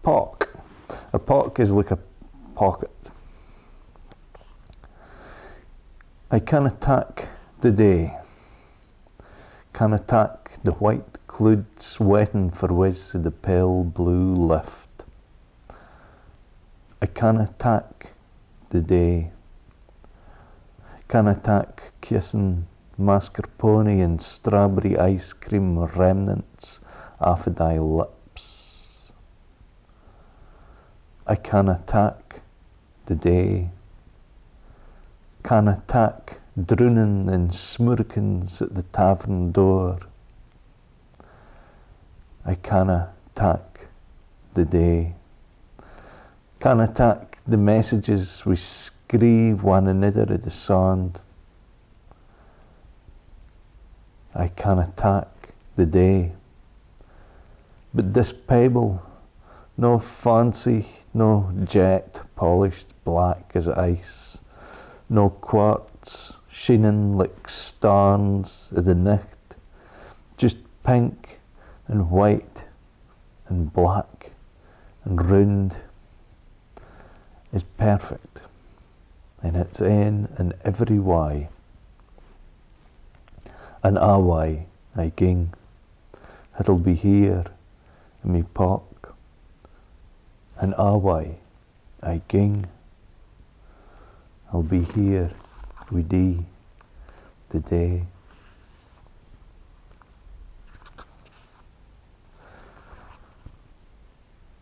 Pock. A pock is like a pocket. I canna tak the day. Canna tak the white clouds wetting for whiz of the pale blue lift. I canna tak the day. Canna tak kissing mascarpone and strawberry ice cream remnants off of thy lips. I canna tak the day. Canna tak drooning and smurkins at the tavern door. I canna tak the day. Canna tak the messages we screeve one another at the sand. I canna tak the day. But this pebble, no fancy, no jet polished black as ice, no quartz shining like stars of the night, just pink and white and black and round, is perfect in its ain and every way. And a way I ging, it'll be here in me pock. And a way I ging, I'll be here with thee the day.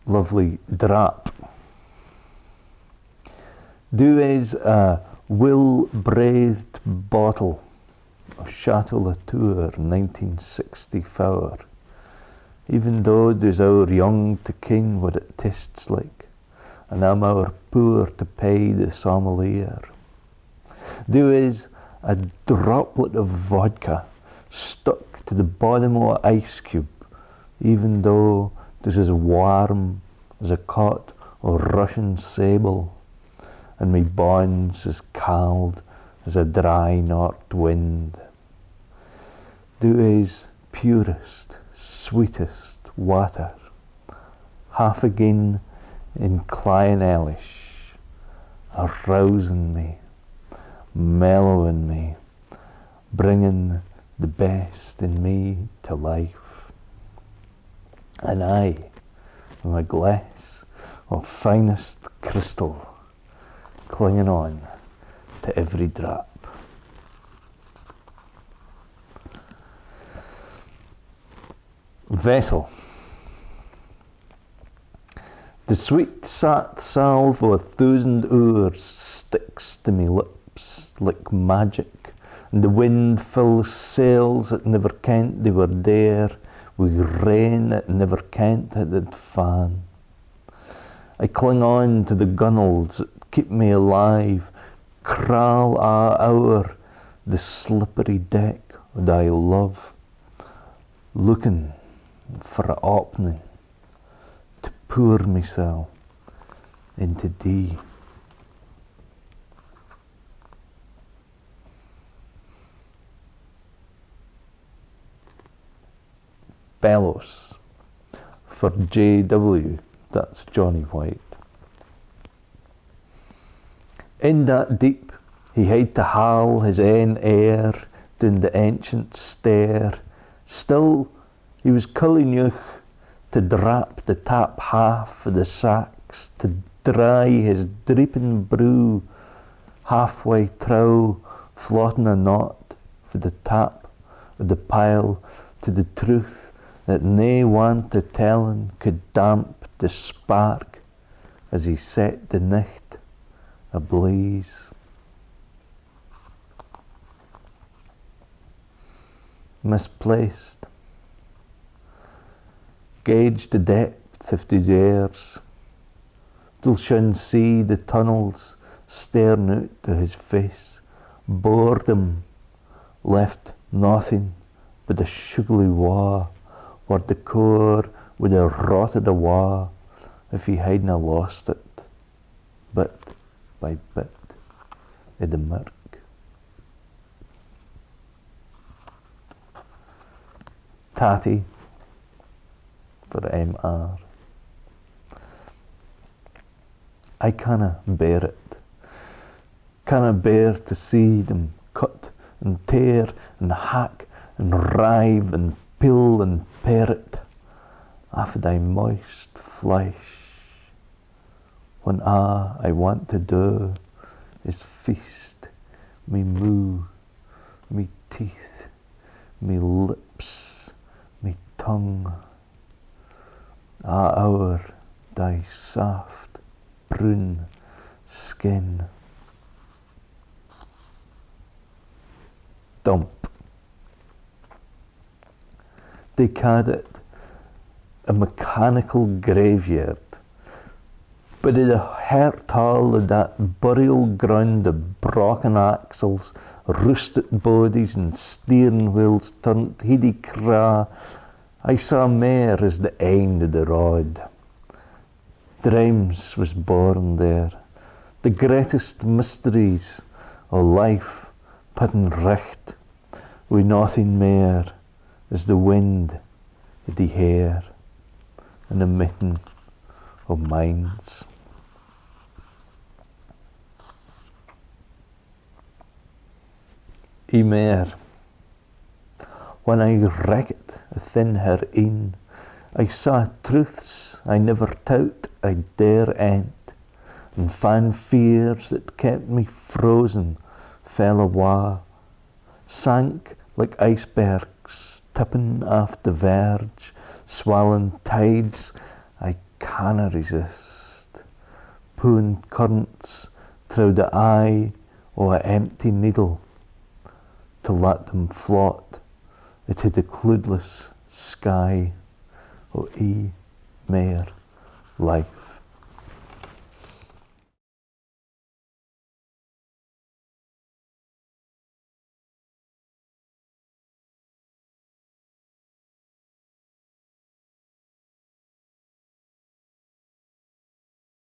Lovely drap. Do is a will-breathed bottle of Chateau Latour 1964. Even though there's our young to ken what it tastes like, and I'm our poor to pay the sommelier. Do is a droplet of vodka stuck to the bottom of an ice cube, even though there's as warm as a cot or Russian sable, and me bones as cold as a dry north wind. Do is purest, sweetest water, half again in Clonelish, arousing me, mellowing me, bringing the best in me to life. And I am a glass of finest crystal, clinging on to every drop. Vessel. The sweet sat salve of 1,000 hours sticks to me lips like magic, and the wind fills sails that never kent they were there, with rain that never kent it did fan. I cling on to the gunnels that keep me alive, crawl a hour the slippery deck of thy love, looking for an opening to pour myself into thee. Bellows for JW, that's Johnny White. In that deep he had to haul his ain air down the ancient stair. Still he was culling to drap the top half of the sacks, to dry his dripping brew halfway through, floating a knot for the top of the pile, to the truth that nae want to tellin could damp the spark as he set the nicht ablaze. Misplaced. Gauge the depth if the dares. Till shun see the tunnels staring out to his face. Boredom left nothing but a sugary wa, where the core would have rotted awa if he hadna lost it, bit by bit, I' the murk. Tatty for MR. I canna bear it. Canna bear to see them cut and tear and hack and rive and peel and pare it off thy moist flesh, when all I want to do is feast me moo, me teeth, me lips, me tongue, o'er thy soft brune skin. Dump. They called it a mechanical graveyard, but at the heart all of that burial ground of broken axles, roosted bodies and steering wheels turned heady craw, I saw mair as the end of the road. Dreams was born there, the greatest mysteries of life putting recht, with nothing mair as the wind of the hair and the mitten of minds. Emer, when I recked within her een, I saw truths I never tout I dare ent, and fan fears that kept me frozen fell awa, sank like icebergs tipping off the verge, swollen tides I canna resist, pulling currents through the eye of an empty needle, to let them float into the cloudless sky of mere life.